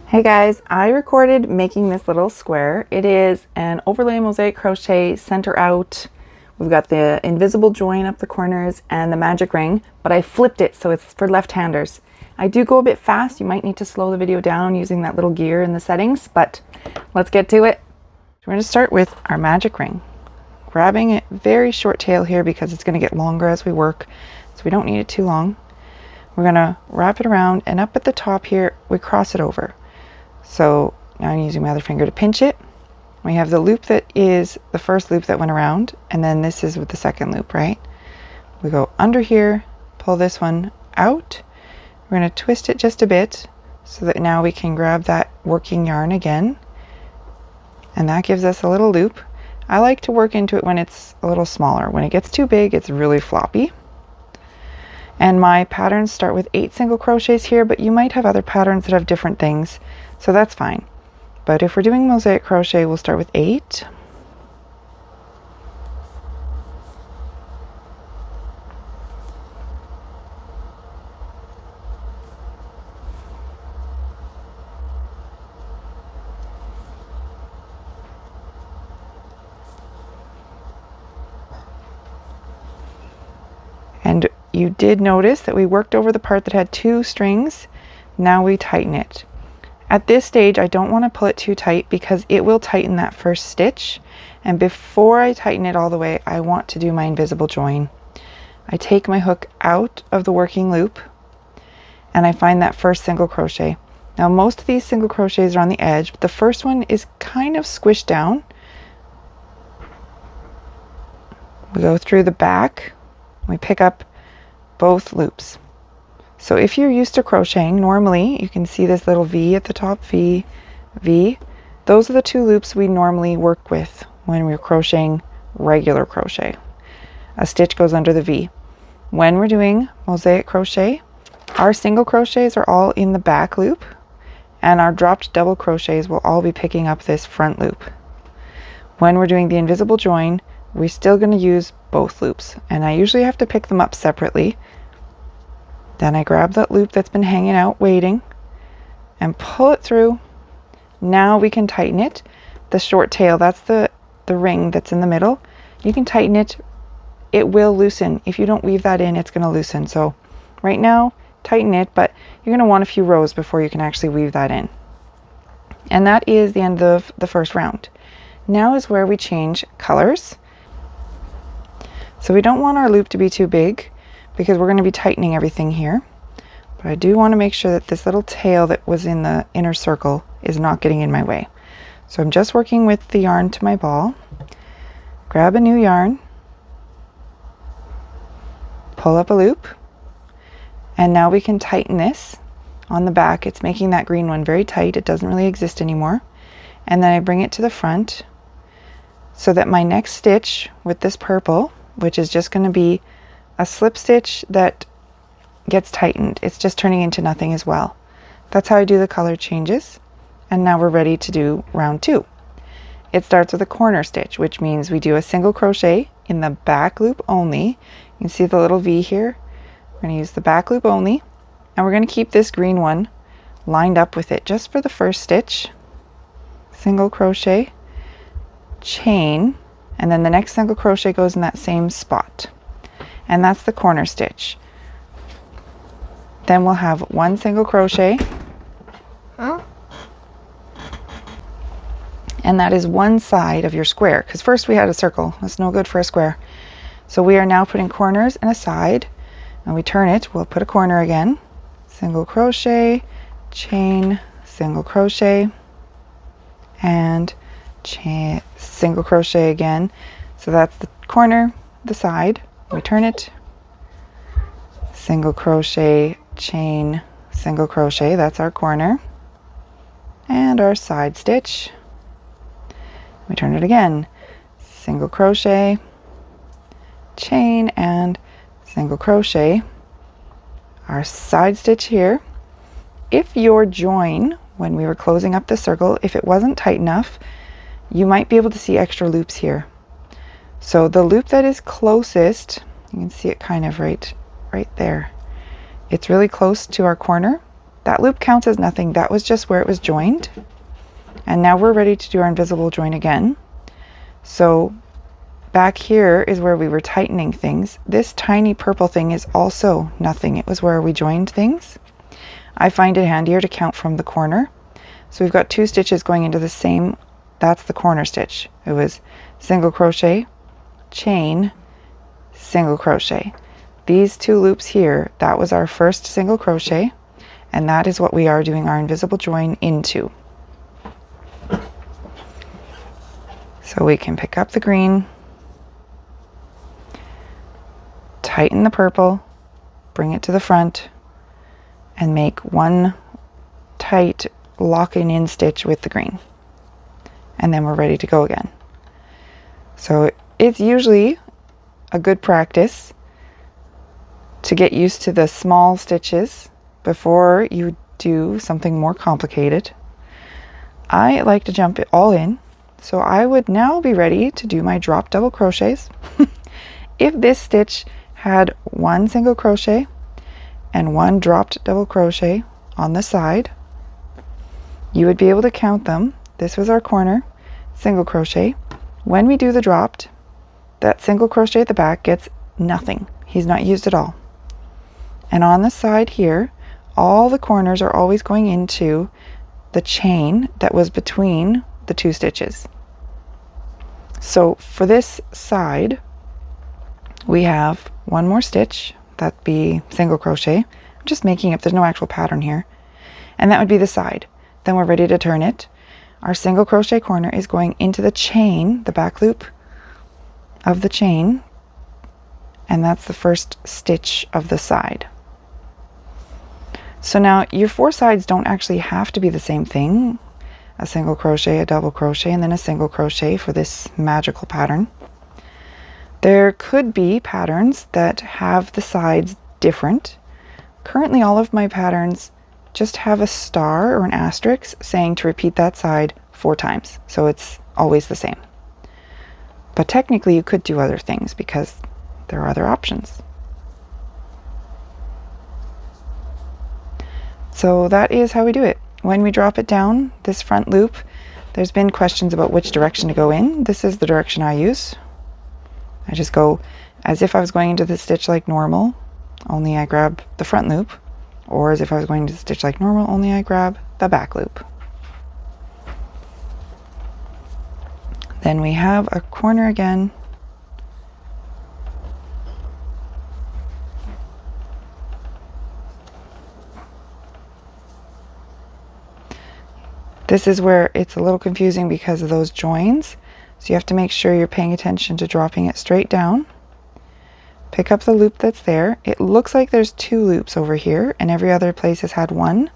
Hey guys, I recorded making this little square. It is an overlay mosaic crochet center out. We've got the invisible join up the corners and the magic ring, but I flipped it so it's for left-handers. I do go a bit fast. You might need to slow the video down using that little gear in the settings, but let's get to it. We're going to start with our magic ring. Grabbing a very short tail here because it's going to get longer as we work, so we don't need it too long. We're going to wrap it around, and up at the top here, we cross it over. So now I'm using my other finger to pinch it. We have the loop that is the first loop that went around, and then this is with the second loop, right? We go under here, pull this one out. We're going to twist it just a bit so that now we can grab that working yarn again. And that gives us a little loop. I like to work into it when it's a little smaller. When it gets too big, it's really floppy. And my patterns start with 8 single crochets here, but you might have other patterns that have different things. So that's fine. But if we're doing mosaic crochet, we'll start with 8. And you did notice that we worked over the part that had 2 strings. Now we tighten it. At this stage, I don't want to pull it too tight because it will tighten that first stitch. And before I tighten it all the way, I want to do my invisible join. I take my hook out of the working loop and I find that first single crochet. Now most of these single crochets are on the edge, but the first one is kind of squished down. We go through the back, we pick up both loops. So if you're used to crocheting, normally you can see this little V at the top, V, V. Those are the 2 loops we normally work with when we're crocheting regular crochet. A stitch goes under the V. When we're doing mosaic crochet, our single crochets are all in the back loop, and our dropped double crochets will all be picking up this front loop. When we're doing the invisible join, we're still going to use both loops, and I usually have to pick them up separately. Then I grab that loop that's been hanging out waiting and pull it through. Now we can tighten it. The short tail, that's the ring that's in the middle. You can tighten it. It will loosen. If you don't weave that in, it's going to loosen. So right now, tighten it, but you're going to want a few rows before you can actually weave that in. And that is the end of the first round. Now is where we change colors. So we don't want our loop to be too big, because we're going to be tightening everything here. But I do want to make sure that this little tail that was in the inner circle is not getting in my way. So I'm just working with the yarn to my ball. Grab a new yarn, pull up a loop, and now we can tighten this on the back. It's making that green one very tight. It doesn't really exist anymore. And then I bring it to the front so that my next stitch with this purple, which is just going to be a slip stitch that gets tightened. It's just turning into nothing as well. That's how I do the color changes. And now we're ready to do round 2. It starts with a corner stitch, which means we do a single crochet in the back loop only. You can see the little V here. We're going to use the back loop only, and we're going to keep this green one lined up with it just for the first stitch. Single crochet, chain, and then the next single crochet goes in that same spot. And that's the corner stitch. Then we'll have 1 single crochet. And that is one side of your square, because first we had a circle. That's no good for a square. So we are now putting corners and a side, and we turn it. We'll put a corner again. Single crochet, chain, single crochet, and chain, single crochet again. So that's the corner, the side. We turn it, single crochet, chain, single crochet, that's our corner, and our side stitch. We turn it again, single crochet, chain, and single crochet, our side stitch here. If your join, when we were closing up the circle, if it wasn't tight enough, you might be able to see extra loops here. So the loop that is closest, you can see it kind of right there. It's really close to our corner. That loop counts as nothing. That was just where it was joined. And now we're ready to do our invisible join again. So back here is where we were tightening things. This tiny purple thing is also nothing. It was where we joined things. I find it handier to count from the corner. So we've got 2 stitches going into the same, that's the corner stitch. It was single crochet, chain, single crochet. These 2 loops here, that was our first single crochet, and that is what we are doing our invisible join into. So we can pick up the green, tighten the purple, bring it to the front, and make one tight locking in stitch with the green. And then we're ready to go again. So it's usually a good practice to get used to the small stitches before you do something more complicated. I like to jump it all in. So I would now be ready to do my drop double crochets. If this stitch had 1 single crochet and 1 dropped double crochet on the side, you would be able to count them. This was our corner, single crochet. When we do the dropped, that single crochet at the back gets nothing. He's not used at all. And on the side here, all the corners are always going into the chain that was between the 2 stitches. So for this side, we have 1 more stitch, that'd be single crochet. I'm just making up, there's no actual pattern here. And that would be the side. Then we're ready to turn it. Our single crochet corner is going into the chain, the back loop of the chain, and that's the first stitch of the side. So now your 4 sides don't actually have to be the same thing. A single crochet, a double crochet, and then a single crochet for this magical pattern. There could be patterns that have the sides different. Currently all of my patterns just have a star or an asterisk saying to repeat that side 4 times. So it's always the same. But technically you could do other things because there are other options. So that is how we do it. When we drop it down, this front loop, there's been questions about which direction to go in. This is the direction I use. I just go as if I was going into the stitch like normal, only I grab the front loop, or as if I was going to the stitch like normal, only I grab the back loop. Then we have a corner again. This is where it's a little confusing because of those joins. So you have to make sure you're paying attention to dropping it straight down. Pick up the loop that's there. It looks like there's 2 loops over here and every other place has had 1,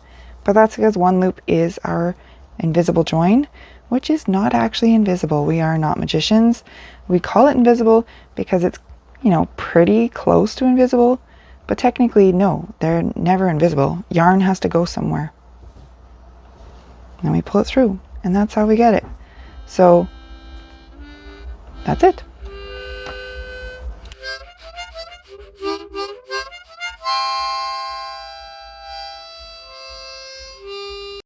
but that's because 1 loop is our invisible join, which is not actually invisible. We are not magicians. We call it invisible because it's, you know, pretty close to invisible, but technically no, they're never invisible. Yarn has to go somewhere. And we pull it through, and that's how we get it. So that's it.